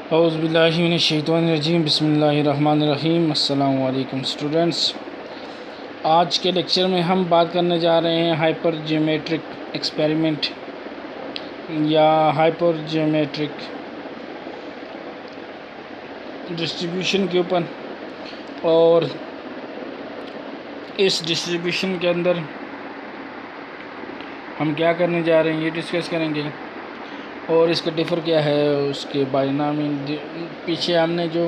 औज़ुबिल्लाहिमिनश्शैतानिर्रजीम बिस्मिल्लाहिर्रहमानिर्रहीम। अस्सलामु अलैकुम स्टूडेंट्स। आज के लेक्चर में हम बात करने जा रहे हैं हाइपर ज्योमेट्रिक एक्सपेरिमेंट या हाइपर ज्योमेट्रिक डिस्ट्रीब्यूशन के ऊपर। और इस डिस्ट्रीब्यूशन के अंदर हम क्या करने जा रहे हैं ये डिस्कस करेंगे, और इसका डिफ़र क्या है उसके बाइनॉमियल। पीछे हमने जो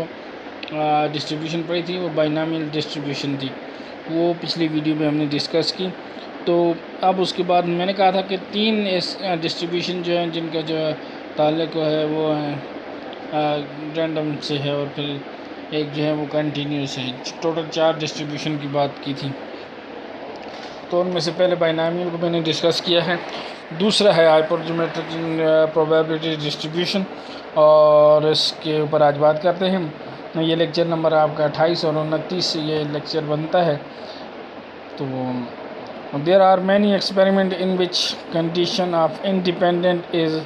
डिस्ट्रीब्यूशन पढ़ी थी वो बाइनॉमियल डिस्ट्रीब्यूशन थी, वो पिछली वीडियो में हमने डिस्कस की। तो अब उसके बाद मैंने कहा था कि तीन डिस्ट्रीब्यूशन जो हैं जिनका जो ताल्लुक़ है वो है रैंडम से है, और फिर एक जो है वो कंटिन्यूस है। टोटल 4 डिस्ट्रीब्यूशन की बात की थी। तो उनमें से पहले बाइनॉमियल को मैंने डिस्कस किया है, दूसरा है हाइपर ज्योमेट्रिक प्रोबेबिलिटी डिस्ट्रीब्यूशन, और इसके ऊपर आज बात करते हैं। ये लेक्चर नंबर आपका 28 और 29 ये लेक्चर बनता है। तो there are many experiment in which condition of independent is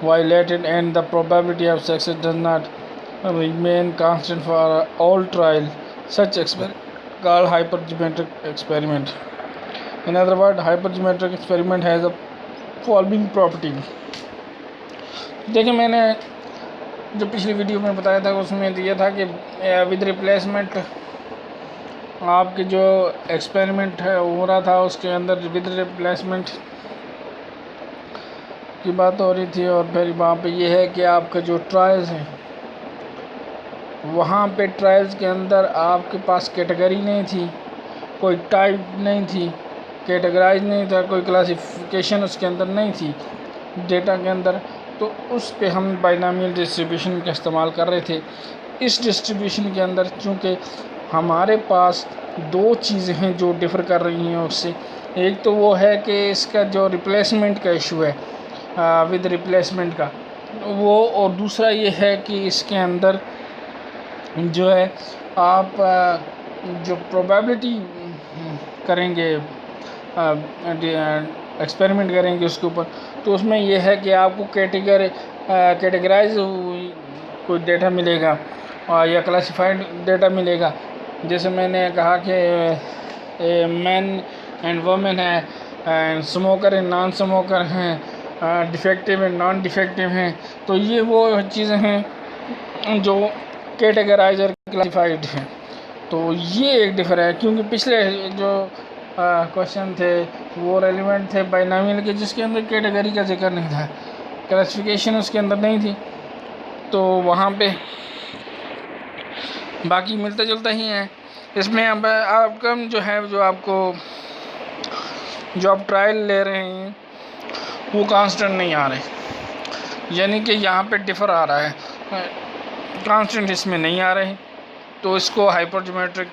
violated and the probability of success does not remain constant for all trial. Such experiment called hypergeometric experiment. In other words, hypergeometric experiment has a following property. देखिए, मैंने जो पिछली video में बताया था उसमें दिया था कि विद रिप्लेसमेंट आपके जो एक्सपेरिमेंट है हो रहा था उसके अंदर विद रिप्लेसमेंट की बात हो रही थी। और फिर वहाँ पे ये है कि आपका जो ट्रायल्स हैं वहाँ पे ट्रायल्स के अंदर आपके पास कैटेगरी नहीं थी, कोई टाइप नहीं थी, कैटेगराइज नहीं था, कोई क्लासिफिकेशन उसके अंदर नहीं थी डेटा के अंदर। तो उस पे हम बाइनॉमियल डिस्ट्रीब्यूशन का इस्तेमाल कर रहे थे। इस डिस्ट्रीब्यूशन के अंदर चूँकि हमारे पास 2 चीज़ें हैं जो डिफ़र कर रही हैं उससे। एक तो वो है कि इसका जो रिप्लेसमेंट का इशू है विद रिप्लेसमेंट का वो, और दूसरा ये है कि इसके अंदर जो है आप जो प्रोबेबिलिटी करेंगे एक्सपेरिमेंट करेंगे उसके ऊपर, तो उसमें यह है कि आपको कैटेगराइज कोई डेटा मिलेगा या क्लासिफाइड डेटा मिलेगा। जैसे मैंने कहा कि मैन एंड वुमेन है, स्मोकर एंड नॉन स्मोकर हैं, डिफेक्टिव एंड नॉन डिफेक्टिव हैं। तो ये वो चीज़ें हैं जो कैटेगराइज और क्लासिफाइड हैं। तो ये एक डिफर है, क्योंकि पिछले जो क्वेश्चन थे वो रेलिवेंट थे बाइनॉमियल के, जिसके अंदर कैटेगरी का जिक्र नहीं था, क्लासिफिकेशन उसके अंदर नहीं थी। तो वहाँ पे बाकी मिलता जुलता ही है। इसमें अब आपका जो है जो आप ट्रायल ले रहे हैं वो कांस्टेंट नहीं आ रहे, यानी कि यहाँ पे डिफ़र आ रहा है, कांस्टेंट इसमें नहीं आ रहे। तो इसको हाइपर ज्योमेट्रिक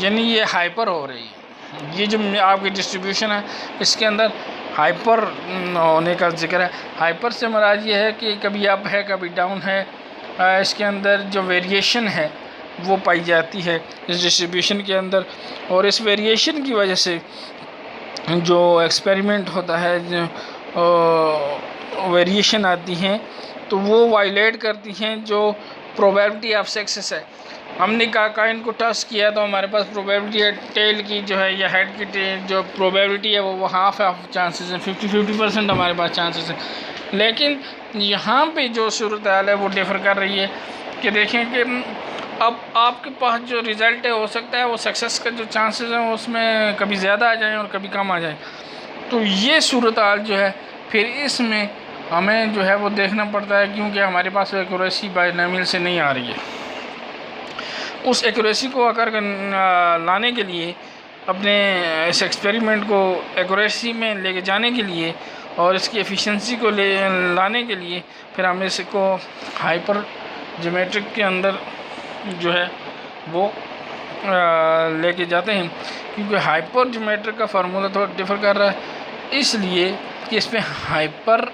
यानी ये हाइपर हो रही है। ये जो आपकी डिस्ट्रीब्यूशन है इसके अंदर हाइपर होने का जिक्र है। हाइपर से मुराद ये है कि कभी अप है कभी डाउन है, इसके अंदर जो वेरिएशन है वो पाई जाती है इस डिस्ट्रीब्यूशन के अंदर। और इस वेरिएशन की वजह से जो एक्सपेरिमेंट होता है, जो वेरिएशन आती हैं तो वो वायलेट करती हैं जो प्रोबेबिलिटी ऑफ सक्सेस है। हमने काइन को टच किया तो हमारे पास प्रोबेबिलिटी है टेल की जो है या हेड की जो प्रोबेबिलिटी है वो हाफ चांसेस हैं, 50% हमारे पास चांसेस हैं। लेकिन यहाँ पे जो सूरत हाल है वो डिफ़र कर रही है कि देखें कि अब आपके पास जो रिज़ल्ट है हो सकता है वो सक्सेस का जो चांसेस हैं उसमें कभी ज़्यादा आ जाए और कभी कम आ जाए। तो ये सूरत हाल जो है फिर इसमें हमें जो है वो देखना पड़ता है, क्योंकि हमारे पास एक्यूरेसी बाइनॉमियल से नहीं आ रही है। उस एक्यूरेसी को आकर लाने के लिए, अपने इस एक्सपेरिमेंट को एक्यूरेसी में लेके जाने के लिए और इसकी एफिशिएंसी को लाने के लिए फिर हम इसको हाइपर ज्योमेट्रिक के अंदर जो है वो लेके जाते हैं। क्योंकि हाइपर ज्योमेट्रिक का फार्मूला थोड़ा डिफ़र कर रहा है, इसलिए कि इसमें हाइपर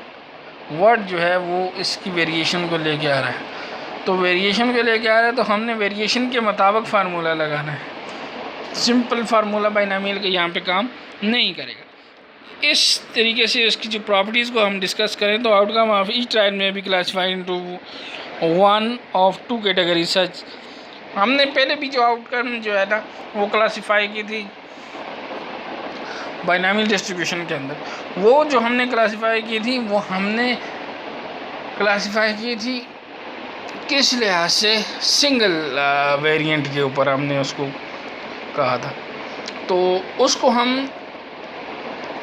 वर्ड जो है वो इसकी वेरिएशन को लेके आ रहा है। तो वेरिएशन को लेके आ रहा है तो हमने वेरिएशन के मुताबिक फार्मूला लगाना है। सिंपल फार्मूला बाइनॉमियल के यहाँ पे काम नहीं करेगा। इस तरीके से इसकी जो प्रॉपर्टीज़ को हम डिस्कस करें तो आउटकम ऑफ ईच ट्रायल में भी classified into one of two category such. हमने पहले भी जो आउटकम जो है ना वो क्लासीफाई की थी बाइनॉमियल डिस्ट्रीब्यूशन के अंदर। वो जो हमने क्लासीफाई की थी वो हमने क्लासीफाई की थी किस लिहाज से, सिंगल वेरिएंट के ऊपर हमने उसको कहा था। तो उसको हम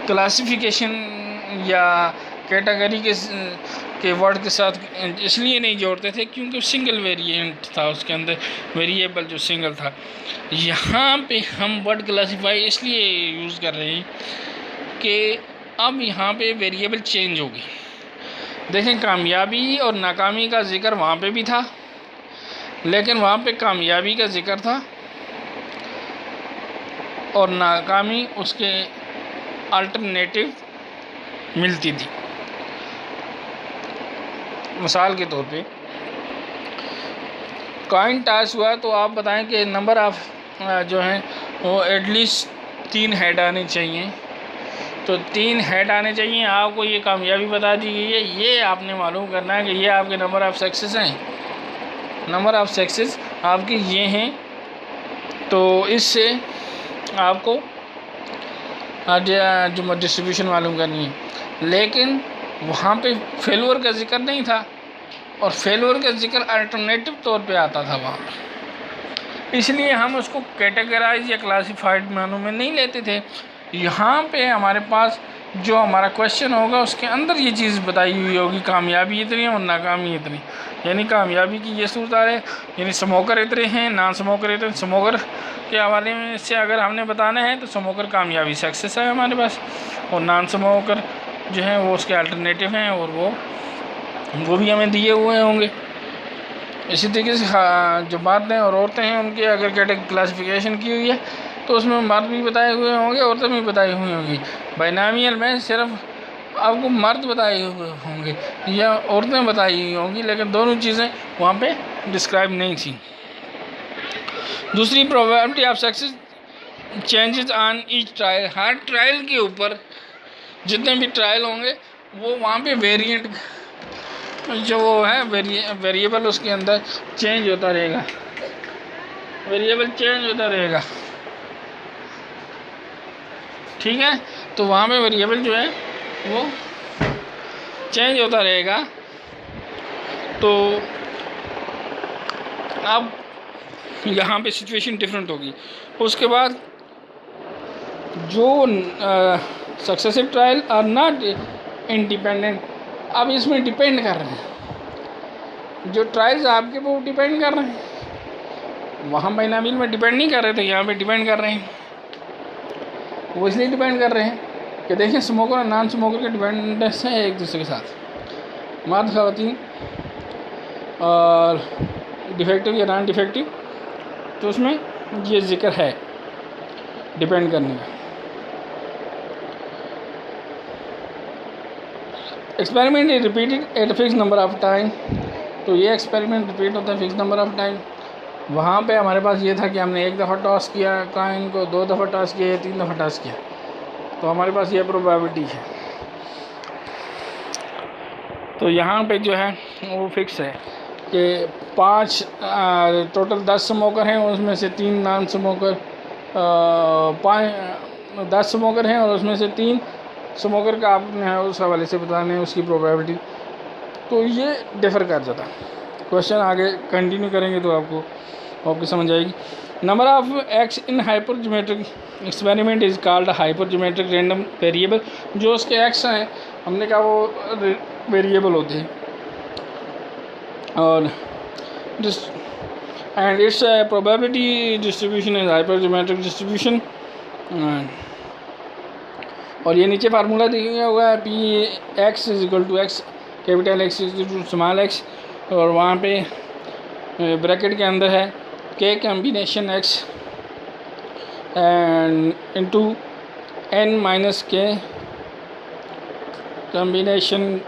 क्लासिफिकेशन या कैटेगरी के वर्ड के साथ इसलिए नहीं जोड़ते थे क्योंकि सिंगल वेरिएंट था, उसके अंदर वेरिएबल जो सिंगल था। यहाँ पे हम वर्ड क्लासीफाई इसलिए यूज़ कर रहे हैं कि अब यहाँ पे वेरिएबल चेंज होगी। देखें, कामयाबी और नाकामी का जिक्र वहाँ पे भी था, लेकिन वहाँ पे कामयाबी का जिक्र था और नाकामी उसके अल्टरनेटिव मिलती थी। मिसाल के तौर पे कॉइन टॉस हुआ तो आप बताएं कि नंबर ऑफ जो हैं वो एटलीस्ट 3 हेड आने चाहिए। तो 3 हेड आने चाहिए, आपको ये कामयाबी बता दी गई है। ये आपने मालूम करना है कि ये आपके नंबर ऑफ सक्सेस हैं, नंबर ऑफ सक्सेस आपकी ये हैं। तो इससे आपको जो डिस्ट्रीब्यूशन मालूम करनी है। लेकिन वहाँ पे फेलवर का जिक्र नहीं था और फेलवर का जिक्र अल्टरनेटिव तौर पे आता था वहाँ, इसलिए हम उसको कैटेगराइज या क्लासिफाइड मानों में नहीं लेते थे। यहाँ पे हमारे पास जो हमारा क्वेश्चन होगा उसके अंदर ये चीज़ बताई हुई होगी, कामयाबी इतनी और नाकामी इतनी। यानी कामयाबी की ये सूरत है, यानी स्मोकर इतने हैं, नॉन स्मोकर इतने। स्मोकर के हवाले में से अगर हमने बताना है तो स्मोकर कामयाबी सक्सेस है हमारे पास, और नॉन स्मोकर जो है वो उसके अल्टरनेटिव हैं और वो भी हमें दिए हुए होंगे। इसी तरीके से जो मर्द हैं और औरतें हैं उनकी अगर कैटेगरी क्लासिफिकेशन की हुई है तो उसमें मर्द भी बताए हुए होंगे, औरतें भी बताई हुई होंगी। बाइनॉमियल में सिर्फ आपको मर्द बताए हुए होंगे या औरतें बताई हुई होंगी, लेकिन दोनों चीज़ें वहाँ पे डिस्क्राइब नहीं थी। दूसरी, probability of success changes on each trial. Her trial के ऊपर जितने भी ट्रायल होंगे वो वहाँ पे वेरिएंट जो वो है वेरिएबल उसके अंदर चेंज होता रहेगा, वेरिएबल चेंज होता रहेगा। ठीक है, तो वहाँ पे वेरिएबल जो है वो चेंज होता रहेगा। तो अब यहाँ पे सिचुएशन डिफरेंट होगी। उसके बाद जो successive trial are not independent, अब इसमें डिपेंड कर रहे हैं जो ट्रायल्स आपके वो डिपेंड कर रहे हैं। वहाँ बाइनॉमियल में डिपेंड नहीं कर रहे थे, यहाँ पे डिपेंड कर रहे हैं। वो इसलिए डिपेंड कर रहे हैं कि देखें स्मोकर और नॉन स्मोकर के डिपेंडेंस हैं एक दूसरे के साथ, मर्द ख़वातीन और डिफेक्टिव या नॉन डिफेक्टिव। तो उसमें ये जिक्र है डिपेंड करने का। Experiment is repeated eight fix number of time. तो ये एक्सपेरिमेंट रिपीट होता है फिक्स नंबर ऑफ टाइम। वहाँ पे हमारे पास ये था कि हमने 1 दफ़ा टॉस किया कॉइन को, 2 दफ़ा टॉस किया, 3 दफ़ा टॉस किया, तो हमारे पास ये प्रोबेबिलिटी है। तो यहाँ पे जो है वो फिक्स है कि 5 टोटल 10 स्मोकर हैं, उसमें से 3 नॉन स्मोकर, 10 स्मोकर हैं और उसमें से 3 स्मोकर का आपने उस हवाले से बताने हैं उसकी प्रोबेबिलिटी। तो ये डिफ़र कर जाता। क्वेश्चन आगे कंटिन्यू करेंगे तो आपकी समझ आएगी। Number of x in hyper geometric experiment is called hyper geometric random variable. जो उसके एक्स हैं हमने कहा वो वेरिएबल होते हैं और and its probability distribution is hypergeometric distribution. और ये नीचे फार्मूला दिया हुआ है p x is equal to x, capital x is equal to small x, और वहाँ पे ब्रैकेट के अंदर है k combination x and into n minus k combination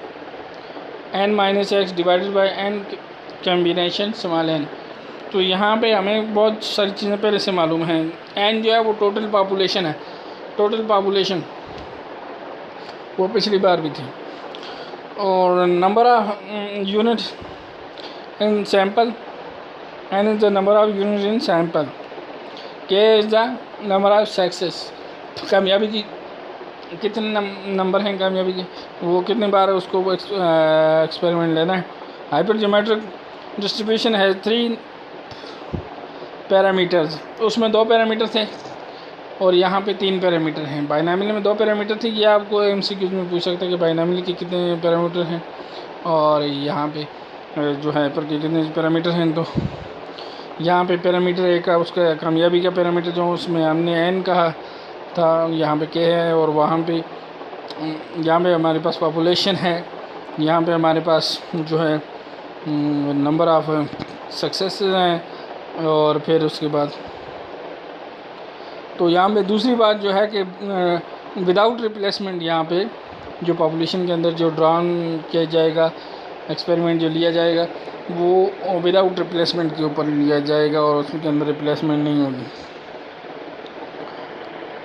n minus x divided by n combination small n. तो यहाँ पे हमें बहुत सारी चीज़ें पहले से मालूम हैं। एन जो है वो टोटल पॉपुलेशन है, टोटल पॉपुलेशन वो पिछली बार भी थी। और number of unit in sample n is the number of unit in sample, k is the number of success, कामयाबी की कितने नंबर हैं कामयाबी के, वो कितने बार उसको एक्सपेरिमेंट लेना है। हाइपरजोमेट्रिक डिस्ट्रीब्यूशन है 3 पैरामीटर्स, उसमें 2 पैरामीटर थे और यहाँ पे 3 पैरामीटर हैं। बाइनॉमियल में 2 पैरामीटर थे, ये आपको एमसीक्यूज में पूछ सकता है कि बाइनॉमियल के कितने पैरामीटर हैं और यहाँ पे जो है पर के कितने पैरामीटर हैं। तो यहाँ पे पैरामीटर एक का उसका कामयाबी का पैरामीटर जो उसमें हमने एन कहा था, यहाँ पे के है, और वहाँ पे यहाँ पे हमारे पास पॉपुलेशन है, यहाँ पे हमारे पास जो है नंबर ऑफ सक्सेस हैं। और फिर उसके बाद तो यहाँ पे दूसरी बात जो है कि विदाउट रिप्लेसमेंट यहाँ पे जो पॉपुलेशन के अंदर जो ड्रॉन किया जाएगा, एक्सपेरिमेंट जो लिया जाएगा वो विदाउट रिप्लेसमेंट के ऊपर लिया जाएगा और उसके अंदर रिप्लेसमेंट नहीं होगी।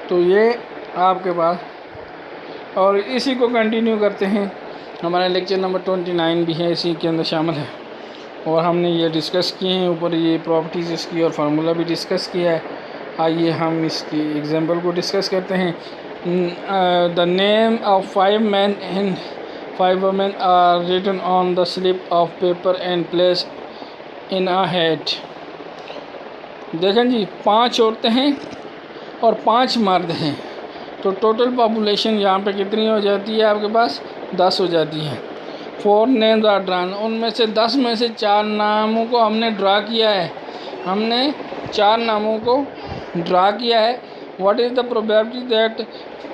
तो ये आपके पास, और इसी को कंटिन्यू करते हैं। हमारा लेक्चर नंबर 29 भी है, इसी के अंदर शामिल है और हमने ये डिस्कस किए हैं ऊपर ये प्रॉपर्टीज़ इसकी और फार्मूला भी डिस्कस किया है। आइए हम इसकी एग्जांपल को डिस्कस करते हैं। The name of 5 men and 5 women are written on the slip of paper and place in a hat. देखें जी, 5 औरतें हैं और 5 मर्द हैं, तो टोटल पॉपुलेशन यहाँ पे कितनी हो जाती है आपके पास? 10 हो जाती है। 4 नेम्स आर ड्रॉन, उनमें से 10 में से 4 नामों को हमने ड्रा किया है, हमने 4 नामों को ड्रा किया है। What is the probability that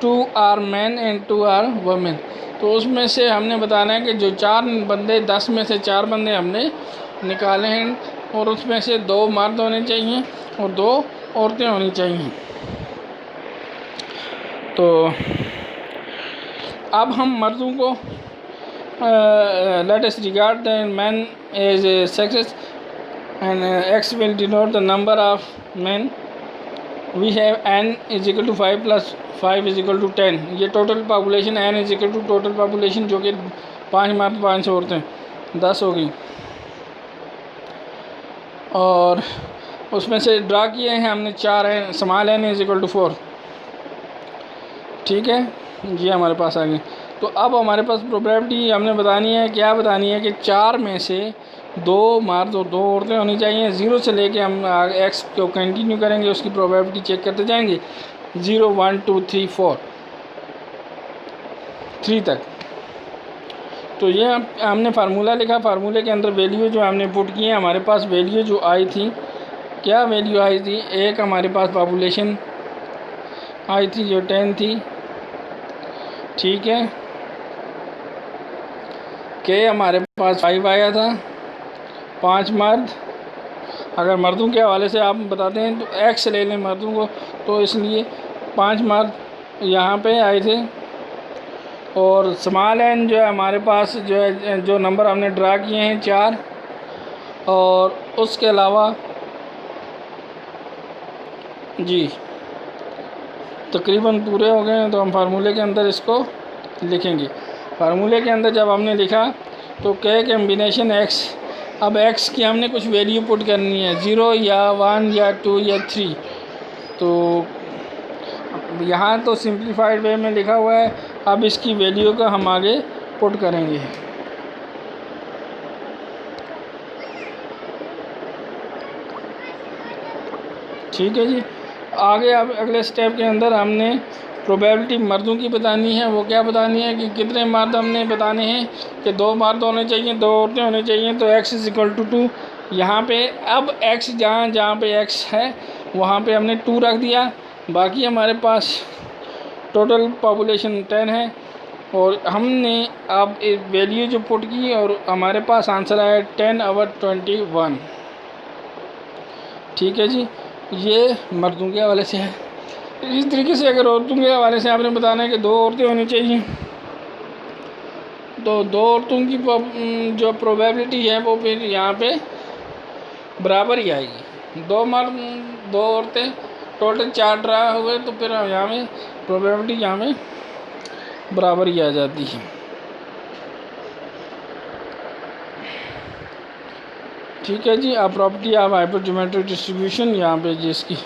2 are man and 2 are women, तो उसमें से हमने बताना है कि जो 4 बंदे 10 में से 4 बंदे हमने निकाले हैं और उसमें से 2 मर्द होने चाहिए और 2 औरतें होनी चाहिए। तो अब हम मर्दों को let us regard the man as success and X will denote the number of man. We have n is equal to 5 + 5 is equal to 10। ये total population n is equal to total population जो कि 5 मर्द 5 औरतें 10 हो गई। और उसमें से ड्रा किए हैं हमने 4 हैं, small n is equal to 4। ठीक है, ये हमारे पास आ गई। तो अब हमारे पास प्रोबेबिलिटी हमने बतानी है, क्या बतानी है कि 4 में से 2 मर्द और 2 औरतें होनी चाहिए। 0 से लेके हम x को कंटिन्यू करेंगे, उसकी प्रोबेबिलिटी चेक करते जाएंगे 0 1 2 3 4 3 तक। तो ये हमने फार्मूला लिखा, फार्मूले के अंदर वैल्यू जो हमने पुट किए, हमारे पास वैल्यू जो आई थी, क्या वैल्यू आई थी? एक हमारे पास पॉपुलेशन आई थी जो 10 थी, ठीक है, के हमारे पास 5 आया था, 5 मर्द। अगर मर्दों के हवाले से आप बताते हैं तो एक्स ले लें मर्दों को, तो इसलिए 5 मर्द यहाँ पे आए थे। और स्मॉल एन जो है हमारे पास जो है, जो नंबर हमने ड्रा किए हैं 4, और उसके अलावा जी तकरीबन पूरे हो गए हैं। तो हम फार्मूले के अंदर इसको लिखेंगे। फार्मूले के अंदर जब हमने लिखा तो के कम्बिनेशन x, अब x की हमने कुछ वैल्यू पुट करनी है, 0 या 1 या 2 या 3। तो यहाँ तो सिंप्लीफाइड वे में लिखा हुआ है, अब इसकी वैल्यू का हम आगे पुट करेंगे। ठीक है जी, आगे अब अगले स्टेप के अंदर हमने प्रोबेबिलिटी मर्दों की बतानी है। वो क्या बतानी है कि कितने मर्द हमने बताने हैं कि 2 मर्द होने चाहिए, 2 औरतें होनी चाहिए। तो x इज़ इक्वल टू 2, यहाँ पे अब x जहाँ पे x है वहाँ पे हमने 2 रख दिया। बाकी हमारे पास टोटल पॉपुलेशन 10 है और हमने अब वैल्यू जो पुट की और हमारे पास आंसर आया 10/21। ठीक है जी, ये मर्दों के हवाले से है। इस तरीके से अगर औरतों के हवाले से आपने बताना है कि 2 औरतें होनी चाहिए, तो 2 औरतों की जो प्रोबेबिलिटी है वो फिर यहाँ पे बराबर ही आएगी। 2 मर्द 2 औरतें, टोटल 4 ड्रा हुए, तो फिर यहाँ में प्रोबेबिलिटी यहाँ में बराबर ही आ जाती है। ठीक है जी। अब प्रॉपर्टी ऑफ हाइपरजोमेट्रिक डिस्ट्रीब्यूशन, यहाँ पे जिसकी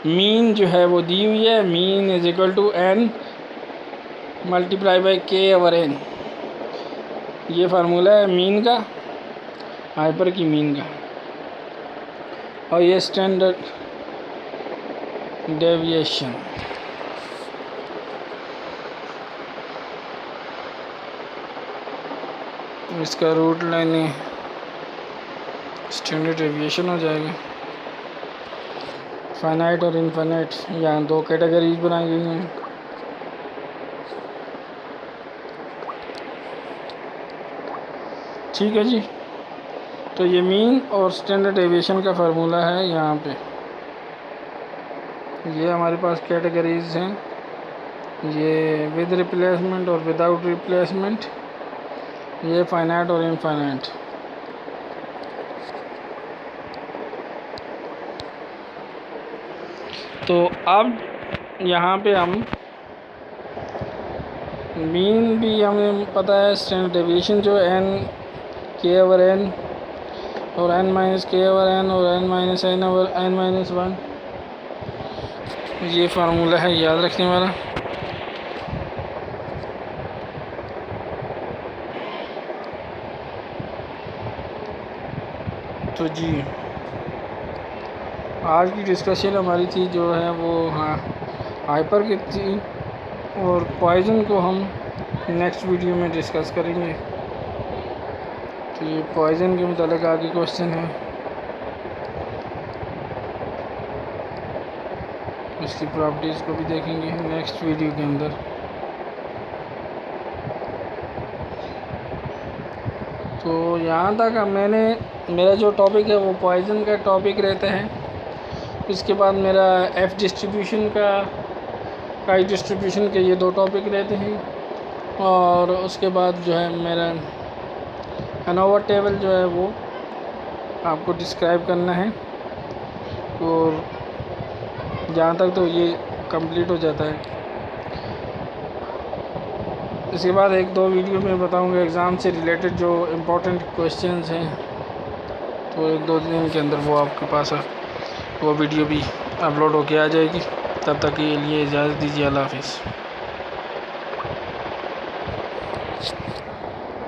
मीन जो है वो दी हुई है, mean is equal to n multiply by k/n। ये फार्मूला है मीन का, हाइपर की मीन का, और ये स्टैंडर्ड डेविएशन। इसका रूट लेने स्टैंडर्ड डेविएशन हो जाएगा। फाइनाइट और इनफाइनाइट, यहाँ दो कैटेगरीज बनाई गई हैं। ठीक है जी। तो ये मीन और स्टैंडर्ड डेविएशन का फार्मूला है यहाँ पे। ये हमारे पास कैटेगरीज हैं, ये विद रिप्लेसमेंट और विदाउट रिप्लेसमेंट, ये फाइनाइट और इनफाइनाइट। तो अब यहाँ पे हम मीन भी हमें पता है, स्टैंडर्ड डेविएशन जो n k/n और n - k/n और n - n/n-1, ये फार्मूला है याद रखने वाला। तो जी आज की डिस्कशन हमारी थी जो है वो हाइपर की थी, और पॉइजन को हम नेक्स्ट वीडियो में डिस्कस करेंगे। तो ये पॉइजन के मुतालिक आगे क्वेश्चन है, इसकी प्रॉपर्टीज़ को भी देखेंगे नेक्स्ट वीडियो के अंदर। तो यहाँ तक मेरा जो टॉपिक है वो पॉइजन का टॉपिक रहता है। उसके बाद मेरा एफ डिस्ट्रीब्यूशन का काई डिस्ट्रीब्यूशन के ये दो टॉपिक रहते हैं, और उसके बाद जो है मेरा एनोवा टेबल जो है वो आपको डिस्क्राइब करना है, और जहाँ तक तो ये कंप्लीट हो जाता है। इसके बाद एक दो वीडियो में बताऊंगा एग्ज़ाम से रिलेटेड जो इम्पोर्टेंट क्वेश्चंस हैं, तो एक दो दिन के अंदर वो आपके पास वो वीडियो भी अपलोड होके आ जाएगी। तब तक के लिए इजाज़त दीजिए। अल्लाह हाफ़िज़।